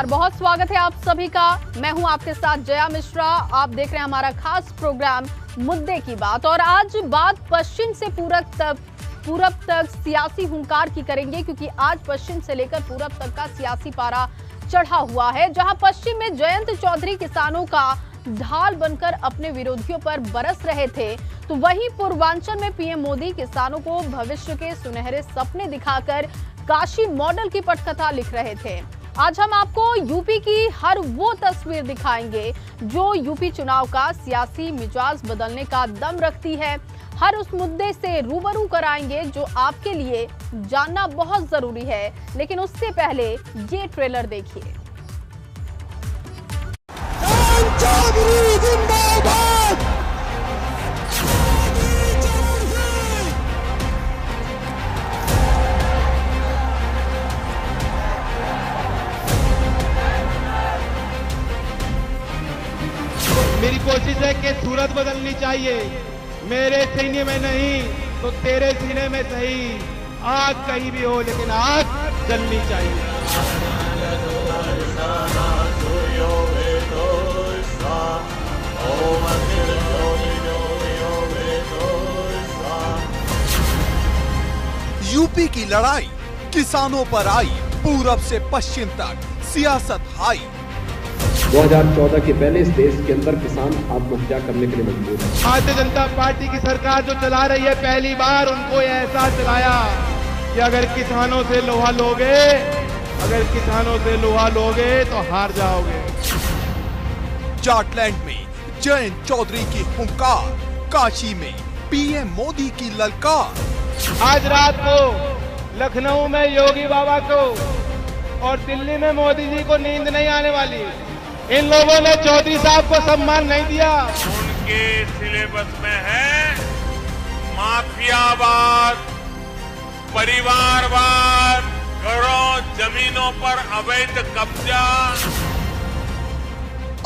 नमस्कार, बहुत स्वागत है आप सभी का। मैं हूं आपके साथ जया मिश्रा। आप देख रहे हैं हमारा खास प्रोग्राम मुद्दे की बात। और आज बात पश्चिम से पूरब तक सियासी हुंकार की करेंगे, क्योंकि आज पश्चिम से लेकर पूरब तक का सियासी पारा चढ़ा हुआ है। जहां पश्चिम में जयंत चौधरी किसानों का ढाल बनकर अपने विरोधियों पर बरस रहे थे, तो वहीं पूर्वांचल में पीएम मोदी किसानों को भविष्य के सुनहरे सपने दिखाकर काशी मॉडल की पटकथा लिख रहे थे। आज हम आपको यूपी की हर वो तस्वीर दिखाएंगे जो यूपी चुनाव का सियासी मिजाज बदलने का दम रखती है। हर उस मुद्दे से रूबरू कराएंगे जो आपके लिए जानना बहुत जरूरी है। लेकिन उससे पहले ये ट्रेलर देखिए। मेरी कोशिश है कि सूरत बदलनी चाहिए। मेरे सीने में नहीं तो तेरे सीने में सही। आग कहीं भी हो लेकिन आग जलनी चाहिए। यूपी की लड़ाई किसानों पर आई, पूरब से पश्चिम तक सियासत हाई। 2014 के पहले इस देश के अंदर किसान आत्महत्या करने के लिए मजबूर है। भारतीय जनता पार्टी की सरकार जो चला रही है, पहली बार उनको यह एहसास दिलाया कि अगर किसानों से लोहा लोगे तो हार जाओगे। जाटलैंड में जयंत चौधरी की हुंकार, काशी में पीएम मोदी की ललकार। आज रात को लखनऊ में योगी बाबा को और दिल्ली में मोदी जी को नींद नहीं आने वाली। इन लोगों ने चौधरी साहब को सम्मान नहीं दिया। उनके सिलेबस में है माफियावाद, परिवारवाद, करोड़ों जमीनों पर अवैध कब्जा।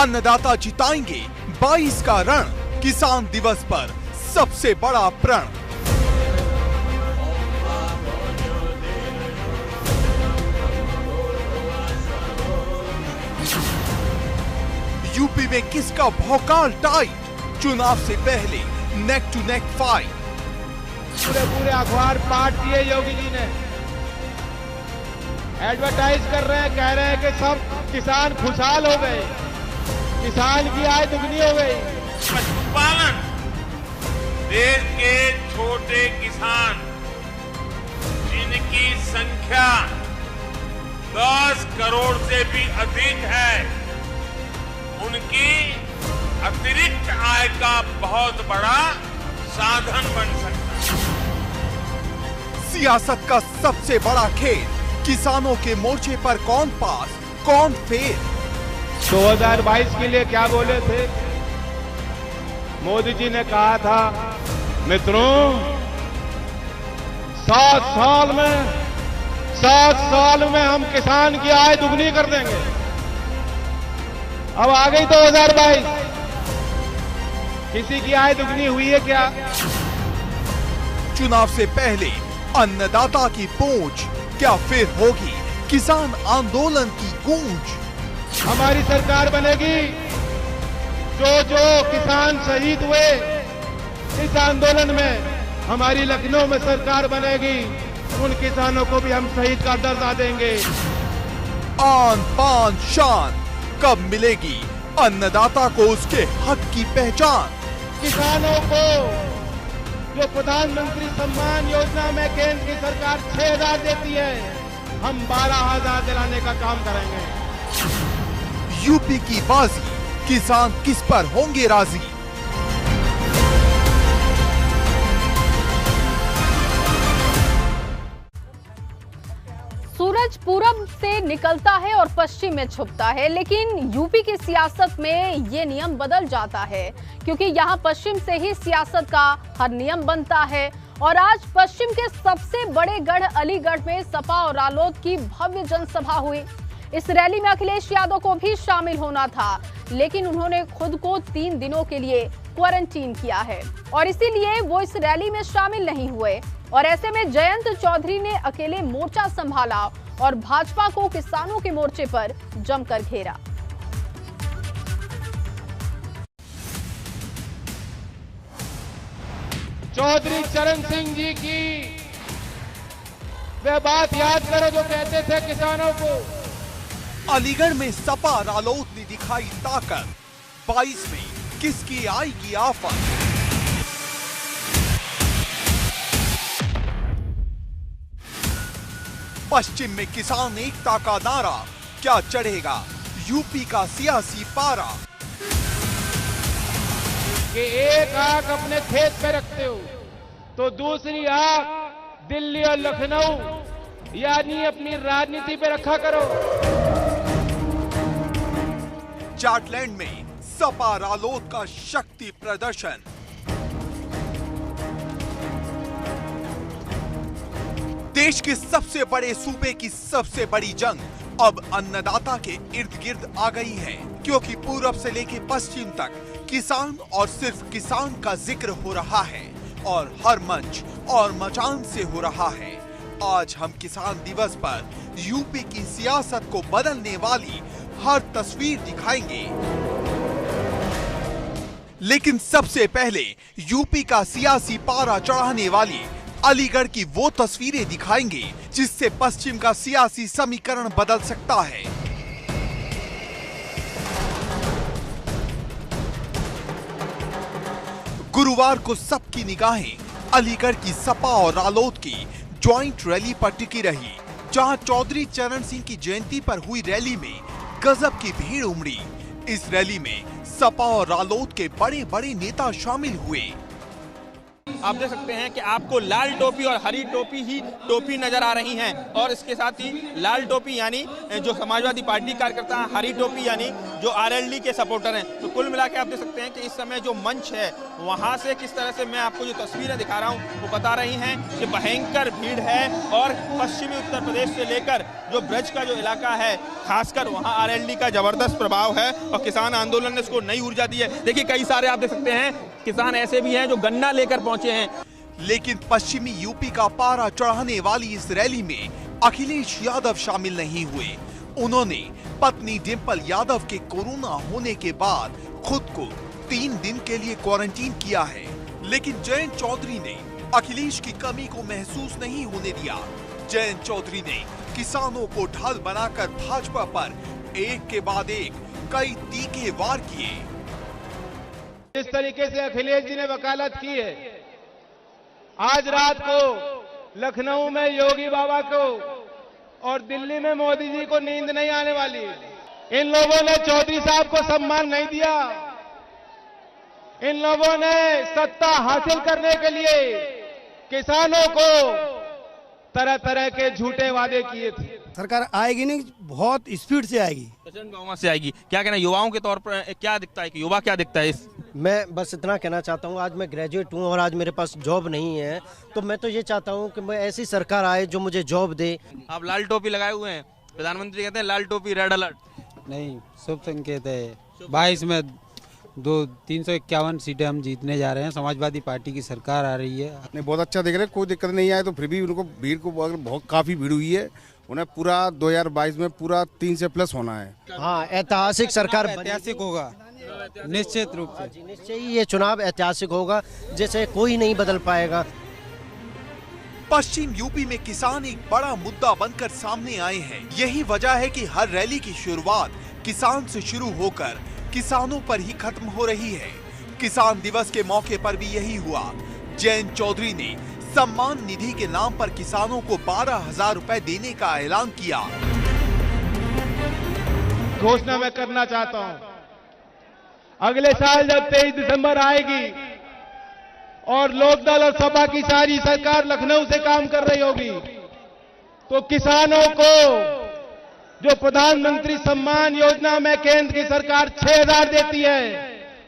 अन्नदाता जिताएंगे 22 का रण, किसान दिवस पर सबसे बड़ा प्रण। यूपी में किसका भौकाल टाइट, चुनाव से पहले नेक टू नेक फाइट। पूरे अखबार पाट दिए योगी जी ने। एडवर्टाइज कर रहे हैं, कह रहे हैं कि सब किसान खुशहाल हो गए, किसान की आय दुगनी हो गई। पशुपालन, देश के छोटे किसान जिनकी संख्या 10 करोड़ से भी अधिक है, उनकी अतिरिक्त आय का बहुत बड़ा साधन बन सकता है। सियासत का सबसे बड़ा खेल, किसानों के मोर्चे पर कौन पास कौन फेल। 2022 के लिए क्या बोले थे? मोदी जी ने कहा था, मित्रों 7 साल में हम किसान की आय दुगनी कर देंगे। अब आ गई 2022, किसी की आय दुगनी हुई है क्या? चुनाव से पहले अन्नदाता की पूंछ, क्या फिर होगी किसान आंदोलन की गूंज। हमारी सरकार बनेगी। जो किसान शहीद हुए इस आंदोलन में, हमारी लखनऊ में सरकार बनेगी। उन किसानों को भी हम शहीद का दर्जा देंगे। आन पान शान, कब मिलेगी अन्नदाता को उसके हक की पहचान। किसानों को जो प्रधानमंत्री सम्मान योजना में केंद्र की सरकार 6,000 देती है, हम 12,000 दिलाने का काम करेंगे। यूपी की बाजी, किसान किस पर होंगे राजी। सूरज पूरब से निकलता है और पश्चिम में छुपता है, लेकिन यूपी की सियासत में ये नियम बदल जाता है, क्योंकि यहाँ पश्चिम से ही सियासत का हर नियम बनता है। और आज पश्चिम के सबसे बड़े गढ़ अलीगढ़ में सपा और रालोद की भव्य जनसभा हुई। इस रैली में अखिलेश यादव को भी शामिल होना था, लेकिन उन्होंने खुद को 3 दिनों के लिए क्वारंटीन किया है और इसीलिए वो इस रैली में शामिल नहीं हुए। और ऐसे में जयंत चौधरी ने अकेले मोर्चा संभाला और भाजपा को किसानों के मोर्चे पर जमकर घेरा। चौधरी चरण सिंह जी की वह बात याद करो जो कहते थे किसानों को। अलीगढ़ में सपा रालोद ने दिखाई ताकत, 22 में किसकी आएगी आफत। पश्चिम में किसान एकता का नारा, क्या चढ़ेगा यूपी का सियासी पारा। कि एक आंख अपने खेत पे रखते हो तो दूसरी आंख दिल्ली और लखनऊ यानी अपनी राजनीति पे रखा करो। जाटलैंड में सपा रालोद का शक्ति प्रदर्शन। देश के सबसे बड़े सूबे की सबसे बड़ी जंग अब अन्नदाता के इर्द गिर्द आ गई है, क्योंकि पूरब से लेकर पश्चिम तक किसान और सिर्फ किसान का जिक्र हो रहा है और हर मंच और मचान से हो रहा है। आज हम किसान दिवस पर यूपी की सियासत को बदलने वाली हर तस्वीर दिखाएंगे, लेकिन सबसे पहले यूपी का सियासी पारा चढ़ाने वाली अलीगढ़ की वो तस्वीरें दिखाएंगे जिससे पश्चिम का सियासी समीकरण बदल सकता है। गुरुवार को सबकी निगाहें अलीगढ़ की सपा और रालोद की ज्वाइंट रैली पर टिकी रही, जहां चौधरी चरण सिंह की जयंती पर हुई रैली में गजब की भीड़ उमड़ी। इस रैली में सपा और रालोद के बड़े बड़े नेता शामिल हुए। आप देख सकते हैं कि आपको लाल टोपी और हरी टोपी ही टोपी नजर आ रही हैं, और इसके साथ ही लाल टोपी यानी जो समाजवादी पार्टी कार्यकर्ता हैं, हरी टोपी यानी जो आरएलडी के सपोर्टर हैं। तो कुल मिला के आप देख सकते हैं कि इस समय जो मंच है वहां से किस तरह से मैं आपको जो तस्वीरें दिखा रहा हूं वो बता रही हैं कि भयंकर भीड़ है, और पश्चिमी उत्तर प्रदेश से लेकर जो ब्रज का जो इलाका है खासकर वहां आरएलडी का जबरदस्त प्रभाव है, और किसान आंदोलन ने इसको नई ऊर्जा दी है। देखिए कई सारे आप देख सकते हैं किसान ऐसे भी हैं जो गन्ना लेकर पहुंचे हैं। लेकिन पश्चिमी यूपी का पारा चढ़ाने वाली इस रैली में अखिलेश यादव शामिल नहीं हुए। उन्होंने पत्नी डिंपल यादव के कोरोना होने के बाद खुद को 3 दिन के लिए क्वारंटीन किया है, लेकिन जयंत चौधरी ने अखिलेश की कमी को महसूस नहीं होने दिया। जयंत चौधरी ने किसानों को ढाल बनाकर भाजपा पर एक के बाद एक कई तीखे वार किए। इस तरीके से अखिलेश जी ने वकालत की है, आज रात को लखनऊ में योगी बाबा को और दिल्ली में मोदी जी को नींद नहीं आने वाली। इन लोगों ने चौधरी साहब को सम्मान नहीं दिया। इन लोगों ने सत्ता हासिल करने के लिए किसानों को तरह तरह के झूठे वादे किए थे। सरकार आएगी नहीं, बहुत स्पीड से आएगी, प्रचंड बहुमत से आएगी। क्या कहना युवाओं के तौर पर क्या दिखता है कि युवा क्या दिखता है इस? मैं बस इतना कहना चाहता हूँ, आज मैं ग्रेजुएट हूँ और आज मेरे पास जॉब नहीं है, तो मैं तो ये चाहता हूँ कि मैं ऐसी सरकार आए जो मुझे जॉब दे। आप लाल टोपी लगाए हुए हैं, प्रधानमंत्री कहते हैं लाल टोपी रेड अलर्ट। नहीं, शुभ संकेत है। 22 में 351 सीटें हम जीतने जा रहे हैं। समाजवादी पार्टी की सरकार आ रही है। नहीं, बहुत अच्छा देख रहे हैं, कोई दिक्कत नहीं आए। तो फिर भी उनको भीड़ को बहुत काफी भीड़ हुई है। उन्हें पूरा 2022 में पूरा 3 से प्लस होना है। हाँ, ऐतिहासिक सरकार, ऐतिहासिक होगा निश्चित रूप से। निश्चय ही ये चुनाव ऐतिहासिक होगा, जैसे कोई नहीं बदल पाएगा। पश्चिम यूपी में किसान एक बड़ा मुद्दा बनकर सामने आए हैं। यही वजह है कि हर रैली की शुरुआत किसान से शुरू होकर किसानों पर ही खत्म हो रही है। किसान दिवस के मौके पर भी यही हुआ। जयंत चौधरी ने सम्मान निधि के नाम पर किसानों को 12,000 रुपए देने का ऐलान किया। घोषणा मैं करना चाहता हूं, अगले साल जब 23 दिसंबर आएगी और लोकदल और सपा की सारी सरकार लखनऊ से काम कर रही होगी, तो किसानों को जो प्रधानमंत्री सम्मान योजना में केंद्र की सरकार 6,000 देती है,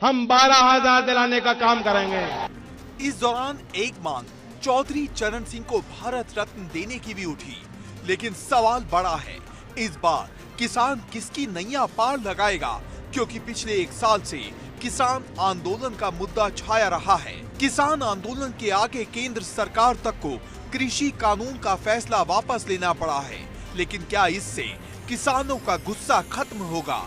हम 12,000 दिलाने का काम करेंगे। इस दौरान एक मांग चौधरी चरण सिंह को भारत रत्न देने की भी उठी, लेकिन सवाल बड़ा है, इस बार किसान किसकी नैया पार लगाएगा? क्योंकि पिछले 1 साल से किसान आंदोलन का मुद्दा छाया रहा है। किसान आंदोलन के आगे केंद्र सरकार तक को कृषि कानून का फैसला वापस लेना पड़ा है। लेकिन क्या इससे किसानों का गुस्सा खत्म होगा?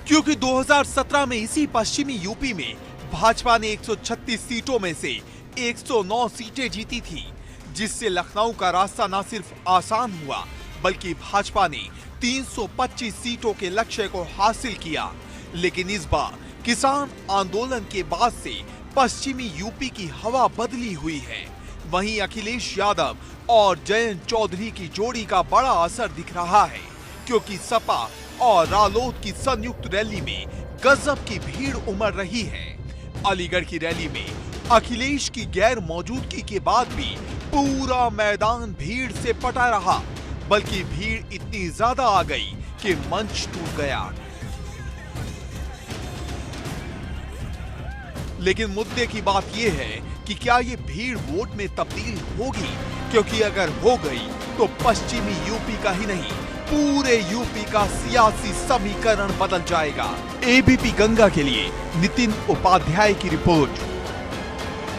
क्योंकि 2017 में इसी पश्चिमी यूपी में भाजपा ने 136 सीटों में से 109 सीटें जीती थी, जिससे लखनऊ का रास्ता न सिर्फ आसान हुआ बल्कि भाजपा ने 325 सीटों के लक्ष्य को हासिल किया। लेकिन इस बार किसान आंदोलन के बाद से पश्चिमी यूपी की हवा बदली हुई है। वहीं अखिलेश यादव और जयंत चौधरी की जोड़ी का बड़ा असर दिख रहा है, क्योंकि सपा और रालोद की संयुक्त रैली में गजब की भीड़ उमड़ रही है। अलीगढ़ की रैली में अखिलेश की गैर मौजूदगी के बाद भी पूरा मैदान भीड़ से पटा रहा, बल्कि भीड़ इतनी ज्यादा आ गई कि मंच टूट गया। लेकिन मुद्दे की बात यह है कि क्या ये भीड़ वोट में तब्दील होगी? क्योंकि अगर हो गई तो पश्चिमी यूपी का ही नहीं, पूरे यूपी का सियासी समीकरण बदल जाएगा। एबीपी गंगा के लिए नितिन उपाध्याय की रिपोर्ट।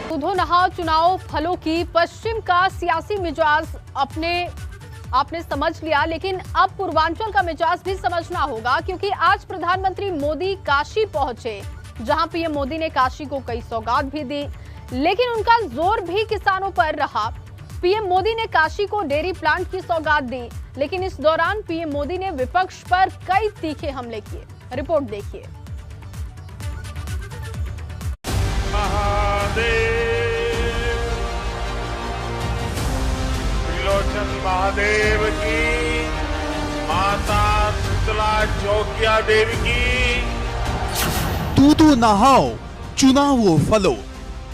दूधो नहा चुनाव फलों की पश्चिम का सियासी मिजाज आपने समझ लिया, लेकिन अब पूर्वांचल का मिजाज भी समझना होगा, क्योंकि आज प्रधानमंत्री मोदी काशी पहुंचे, जहां पीएम मोदी ने काशी को कई सौगात भी दी, लेकिन उनका जोर भी किसानों पर रहा। पीएम मोदी ने काशी को डेयरी प्लांट की सौगात दी, लेकिन इस दौरान पीएम मोदी ने विपक्ष पर कई तीखे हमले किए। रिपोर्ट देखिए। महादेव की, माता शीतला चौकिया देवी की। दूधो नहाओ चुनावो फलो,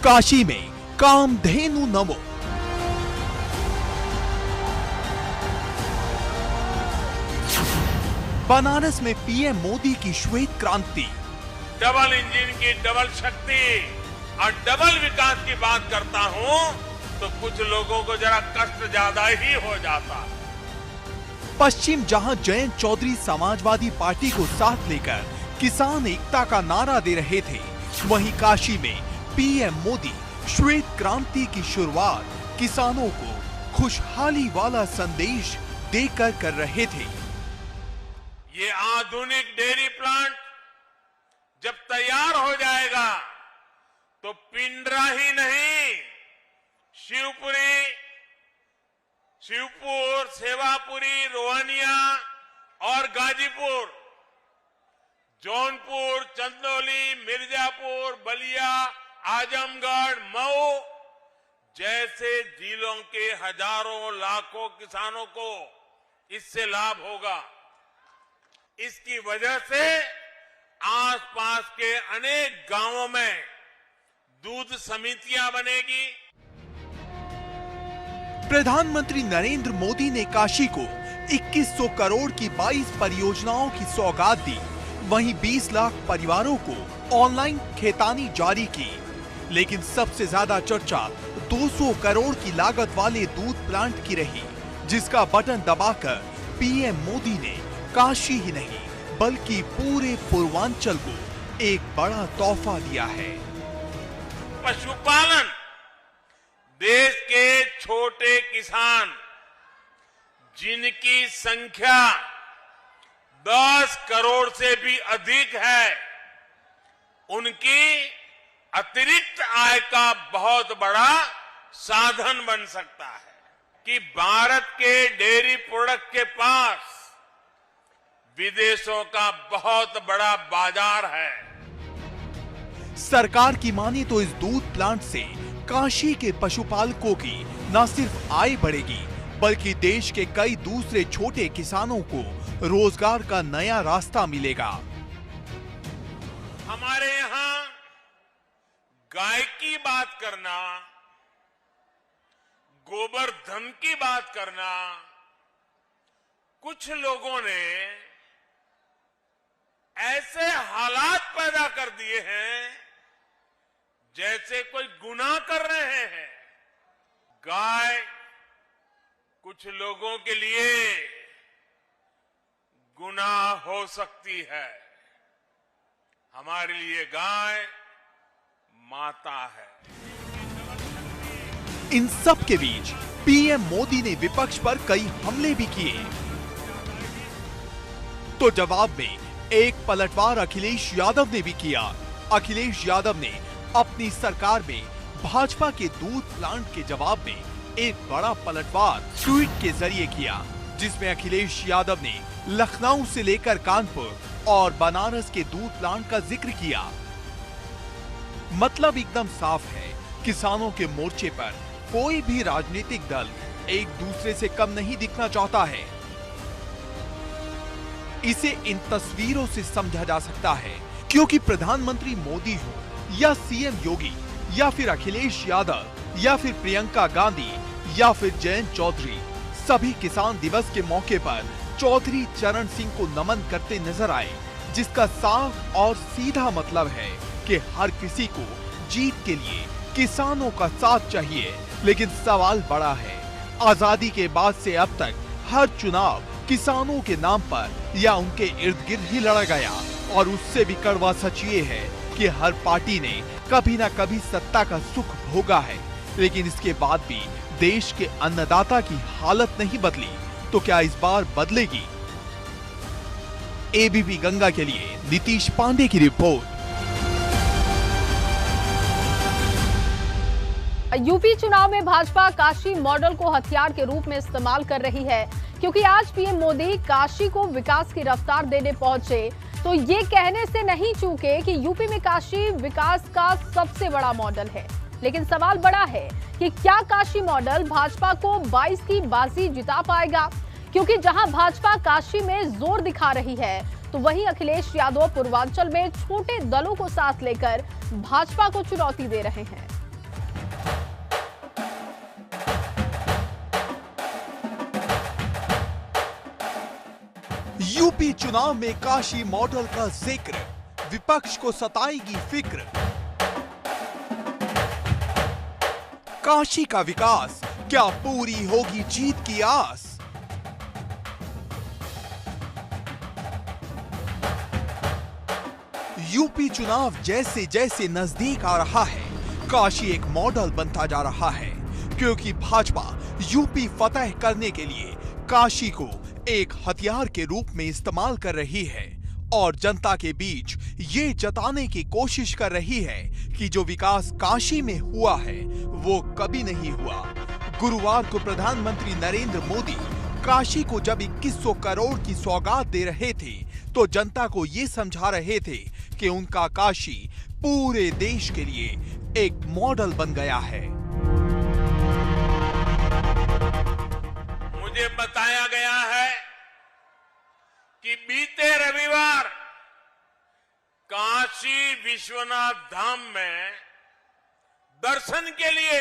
काशी में कामधेनु नमो। बनारस में पीएम मोदी की श्वेत क्रांति। डबल इंजन की डबल शक्ति और डबल विकास की बात करता हूं तो कुछ लोगों को जरा कष्ट ज्यादा ही हो जाता। पश्चिम जहां जयंत चौधरी समाजवादी पार्टी को साथ लेकर किसान एकता का नारा दे रहे थे, वहीं काशी में पीएम मोदी श्वेत क्रांति की शुरुआत किसानों को खुशहाली वाला संदेश देकर कर रहे थे। ये आधुनिक डेयरी प्लांट जब तैयार हो जाएगा तो पिंडरा ही नहीं, शिवपुर, सेवापुरी, रोहनिया और गाजीपुर, जौनपुर, चंदौली, मिर्जापुर, बलिया, आजमगढ़, मऊ जैसे जिलों के हजारों लाखों किसानों को इससे लाभ होगा। इसकी वजह से आसपास के अनेक गांवों में दूध समितियां बनेगी। प्रधानमंत्री नरेंद्र मोदी ने काशी को 2100 करोड़ की 22 परियोजनाओं की सौगात दी, वहीं 20 लाख परिवारों को ऑनलाइन खेतानी जारी की। लेकिन सबसे ज्यादा चर्चा 200 करोड़ की लागत वाले दूध प्लांट की रही, जिसका बटन दबाकर पीएम मोदी ने काशी ही नहीं बल्कि पूरे पूर्वांचल को एक बड़ा तोहफा दिया है। पशुपालन, देश के छोटे किसान जिनकी संख्या 10 करोड़ से भी अधिक है, उनकी अतिरिक्त आय का बहुत बड़ा साधन बन सकता है कि भारत के डेयरी प्रोडक्ट के पास विदेशों का बहुत बड़ा बाजार है। सरकार की माने तो इस दूध प्लांट से काशी के पशुपालकों की न सिर्फ आय बढ़ेगी, बल्कि देश के कई दूसरे छोटे किसानों को रोजगार का नया रास्ता मिलेगा। हमारे यहाँ गाय की बात करना, गोबर धन की बात करना, कुछ लोगों ने ऐसे हालात पैदा कर दिए हैं जैसे कोई गुनाह कर रहे हैं। गाय कुछ लोगों के लिए गुनाह हो सकती है, हमारे लिए गाय माता है। इन सब के बीच पीएम मोदी ने विपक्ष पर कई हमले भी किए। तो जवाब में एक पलटवार अखिलेश यादव ने भी किया। अखिलेश यादव ने अपनी सरकार में भाजपा के दूध प्लांट के जवाब में एक बड़ा पलटवार ट्वीट के जरिए किया, जिसमें अखिलेश यादव ने लखनऊ से लेकर कानपुर और बनारस के दूध प्लांट का जिक्र किया। मतलब एकदम साफ है, किसानों के मोर्चे पर कोई भी राजनीतिक दल एक दूसरे से कम नहीं दिखना चाहता है। इसे इन तस्वीरों से समझा जा सकता है, क्योंकि प्रधानमंत्री मोदी हो या सीएम योगी या फिर अखिलेश यादव या फिर प्रियंका गांधी या फिर जयंत चौधरी, सभी किसान दिवस के मौके पर चौधरी चरण सिंह को नमन करते नजर आए, जिसका साफ और सीधा मतलब है कि हर किसी को जीत के लिए किसानों का साथ चाहिए। लेकिन सवाल बड़ा है, आजादी के बाद से अब तक हर चुनाव किसानों के नाम पर या उनके इर्द गिर्द ही लड़ा गया, और उससे भी कड़वा सच ये है कि हर पार्टी ने कभी ना कभी सत्ता का सुख भोगा है, लेकिन इसके बाद भी देश के अन्नदाता की हालत नहीं बदली। तो क्या इस बार बदलेगी? एबीपी गंगा के लिए नीतीश पांडे की रिपोर्ट। यूपी चुनाव में भाजपा काशी मॉडल को हथियार के रूप में इस्तेमाल कर रही है, क्योंकि आज पीएम मोदी काशी को विकास की रफ्तार देने पहुंचे तो ये कहने से नहीं चूके कि यूपी में काशी विकास का सबसे बड़ा मॉडल है। लेकिन सवाल बड़ा है कि क्या काशी मॉडल भाजपा को 22 की बाजी जिता पाएगा? क्योंकि जहां भाजपा काशी में जोर दिखा रही है, तो वहीं अखिलेश यादव पूर्वांचल में छोटे दलों को साथ लेकर भाजपा को चुनौती दे रहे हैं। यूपी चुनाव में काशी मॉडल का जिक्र, विपक्ष को सताएगी फिक्र। काशी का विकास, क्या पूरी होगी जीत की आस? यूपी चुनाव जैसे जैसे नजदीक आ रहा है, काशी एक मॉडल बनता जा रहा है, क्योंकि भाजपा यूपी फतह करने के लिए काशी को एक हथियार के रूप में इस्तेमाल कर रही है और जनता के बीच ये जताने की कोशिश कर रही है कि जो विकास काशी में हुआ है वो कभी नहीं हुआ। गुरुवार को प्रधानमंत्री नरेंद्र मोदी काशी को जब 2100 करोड़ की सौगात दे रहे थे, तो जनता को ये समझा रहे थे कि उनका काशी पूरे देश के लिए एक मॉडल बन गया है। मुझे बताया गया है कि बीते रविवार काशी विश्वनाथ धाम में दर्शन के लिए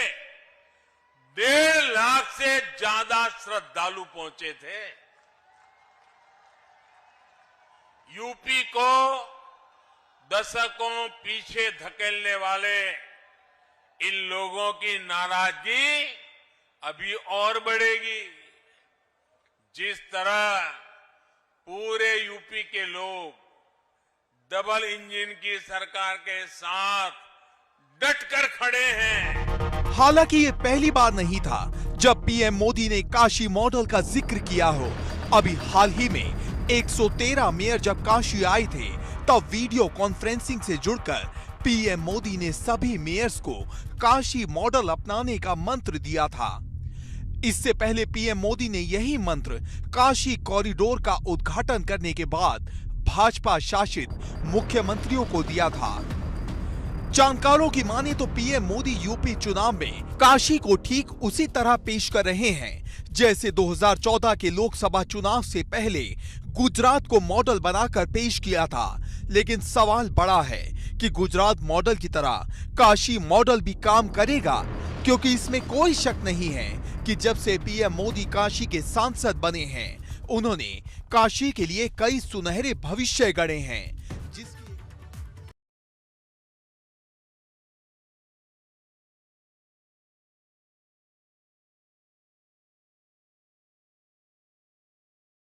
1.5 लाख से ज्यादा श्रद्धालु पहुंचे थे। यूपी को दशकों पीछे धकेलने वाले इन लोगों की नाराजगी अभी और बढ़ेगी। जिस तरह पूरे यूपी के लोग डबल इंजन की सरकार के साथ डटकर खड़े हैं। हालांकि ये पहली बार नहीं था जब पीएम मोदी ने काशी मॉडल का जिक्र किया हो। अभी हाल ही में 113 मेयर जब काशी आए थे, तब वीडियो कॉन्फ्रेंसिंग से जुड़कर पीएम मोदी ने सभी मेयर्स को काशी मॉडल अपनाने का मंत्र दिया था। इससे पहले पीएम मोदी ने यही मंत्र काशी कॉरिडोर का उद्घाटन करने के बाद भाजपा शासित मुख्यमंत्रियों को दिया था। जानकारों की माने तो पीएम मोदी यूपी चुनाव में काशी को ठीक उसी तरह पेश कर रहे हैं जैसे 2014 के लोकसभा चुनाव से पहले गुजरात को मॉडल बनाकर पेश किया था। लेकिन सवाल बड़ा है कि गुजरात मॉडल की तरह काशी मॉडल भी काम करेगा, क्योंकि इसमें कोई शक नहीं है कि जब से पीएम मोदी काशी के सांसद बने हैं, उन्होंने काशी के लिए कई सुनहरे भविष्य गढ़े हैं।